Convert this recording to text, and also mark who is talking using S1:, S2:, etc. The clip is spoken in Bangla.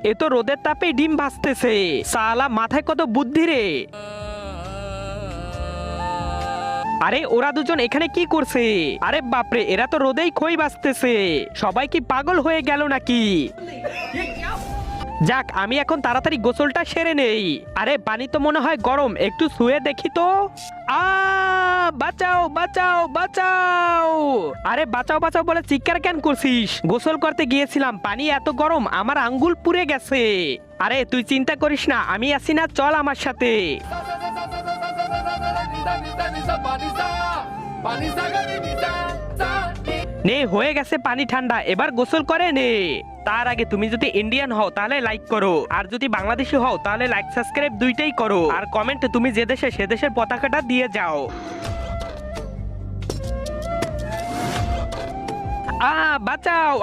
S1: এ তো রোদের তাপে ডিম ভাজতেছে। সালা মাথায় কত বুদ্ধি রে। আরে ওরা দুজন এখানে কি করছে? আরে বাপরে, এরা তো রোদেই খই বাজতেছে। সবাই কি পাগল হয়ে গেল নাকি? যাক, আমি এখন তাড়াতাড়ি গোসলটা সেরে নেই। আরে পানি তো মনে হয় গরম, একটু শুয়ে দেখি তো। বাঁচাও বাঁচাও বাঁচাও! আরে বাঁচাও বাঁচাও বলে চিৎকার কেন করছিস? গোসল করতে গিয়েছিলাম, পানি এত গরম আমার আঙ্গুল পুড়ে গেছে। আরে তুই চিন্তা করিস না, আমি আছি না, চল আমার সাথে। নে, হয়ে গেছে পানি ঠান্ডা, এবার গোসল করে নে। তার আগে তুমি যদি ইন্ডিয়ান হও তাহলে লাইক করো, আর যদি বাংলাদেশি হও তাহলে লাইক সাবস্ক্রাইব দুইটাই করো, আর কমেন্টে তুমি যে দেশে সে দেশের পতাকাটা দিয়ে যাও। বাঁচাও!